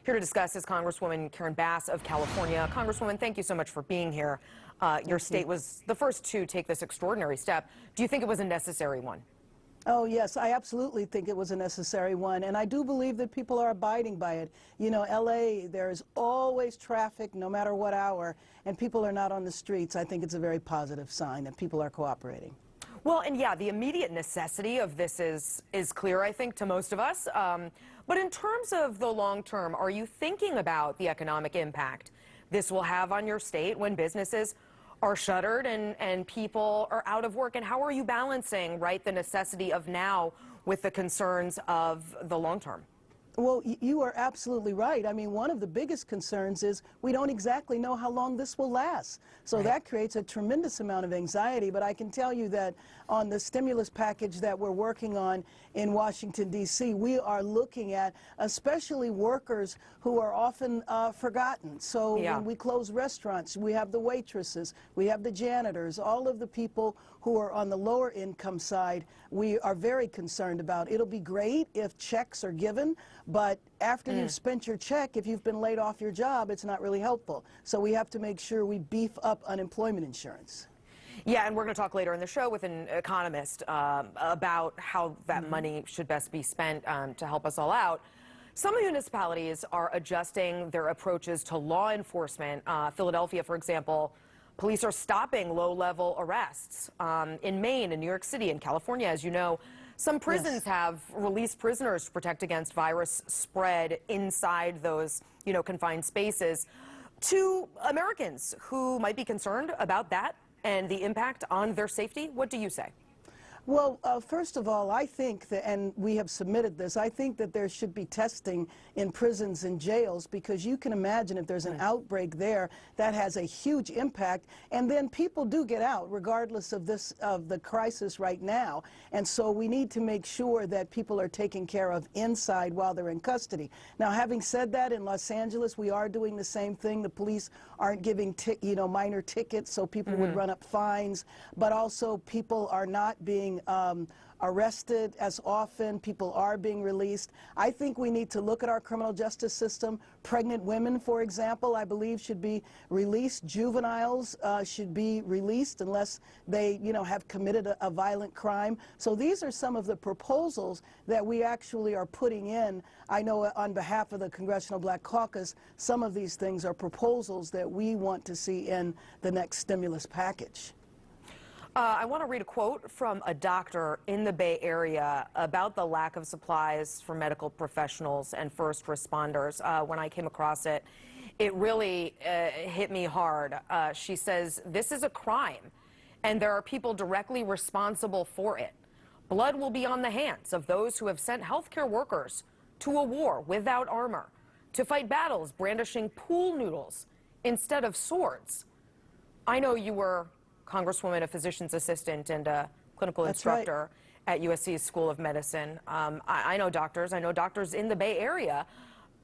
Here to discuss is Congresswoman Karen Bass of California. Congresswoman, thank you so much for being here. Your state was the first to take this extraordinary step. Do you think it was a necessary one? Oh, yes, I absolutely think it was a necessary one, and I do believe that people are abiding by it. You know, L.A., there's always traffic, no matter what hour, and people are not on the streets. I think it's a very positive sign that people are cooperating. Well, and yeah, the immediate necessity of this is clear, I think, to most of us. But in terms of the long term, are you thinking about the economic impact this will have on your state when businesses are shuttered and people are out of work? And how are you balancing, right, the necessity of now with the concerns of the long term? Well, you are absolutely right. I mean, one of the biggest concerns is we don't exactly know how long this will last. So that creates a tremendous amount of anxiety. But I can tell you that on the stimulus package that we're working on in Washington, D.C., we are looking at especially workers who are often forgotten. So when we close restaurants, we have the waitresses, we have the janitors, all of the people who are on the lower income side, we are very concerned about. It'll be great if checks are given, but after you've spent your check, if you've been laid off your job, it's not really helpful. So we have to make sure we beef up unemployment insurance. Yeah, and we're going to talk later in the show with an economist about how that money should best be spent to help us all out. Some municipalities are adjusting their approaches to law enforcement. Philadelphia, for example, police are stopping low-level arrests. In Maine, in New York City, in California, as you know, some prisons have released prisoners to protect against virus spread inside those, confined spaces. To Americans who might be concerned about that and the impact on their safety, what do you say? Well, first of all, I think that, and we have submitted this, I think that there should be testing in prisons and jails, because you can imagine if there's an outbreak there, that has a huge impact. And then people do get out, regardless of the crisis right now. And so we need to make sure that people are taken care of inside while they're in custody. Now, having said that, in Los Angeles, we are doing the same thing. The police aren't giving minor tickets, so people would run up fines, but also people are not being arrested as often. People are being released. I think we need to look at our criminal justice system. Pregnant women, for example, I believe should be released. Juveniles should be released unless they, have committed a violent crime. So these are some of the proposals that we actually are putting in. I know on behalf of the Congressional Black Caucus, some of these things are proposals that we want to see in the next stimulus package. I want to read a quote from a doctor in the Bay Area about the lack of supplies for medical professionals and first responders. When I came across it, it really hit me hard. She says, "This is a crime, and there are people directly responsible for it. Blood will be on the hands of those who have sent healthcare workers to a war without armor, to fight battles brandishing pool noodles instead of swords." I know you were, Congresswoman, a physician's assistant and a clinical instructor at USC's School of Medicine. I know doctors. I know doctors in the Bay Area.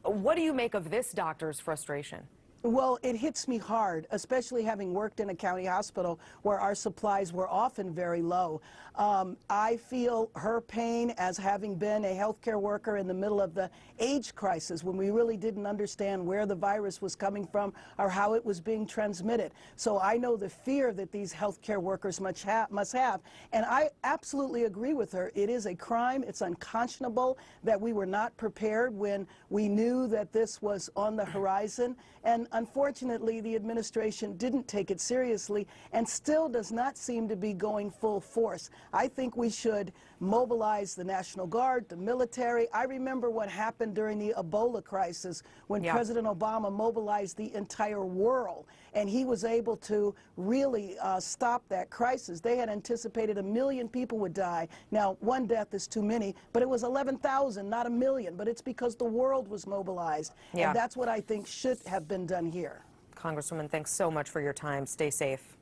What do you make of this doctor's frustration? Well, it hits me hard, especially having worked in a county hospital where our supplies were often very low. I feel her pain as having been a healthcare worker in the middle of the AIDS crisis when we really didn't understand where the virus was coming from or how it was being transmitted. So I know the fear that these healthcare workers must have, and I absolutely agree with her. It is a crime. It's unconscionable that we were not prepared when we knew that this was on the horizon. And unfortunately, the administration didn't take it seriously and still does not seem to be going full force. I think we should mobilize the National Guard, the military. I remember what happened during the Ebola crisis when President Obama mobilized the entire world, and he was able to really stop that crisis. They had anticipated 1 million people would die. Now, one death is too many, but it was 11,000, not 1 million. But it's because the world was mobilized, and that's what I think should have been done here. Congresswoman, thanks so much for your time. Stay safe.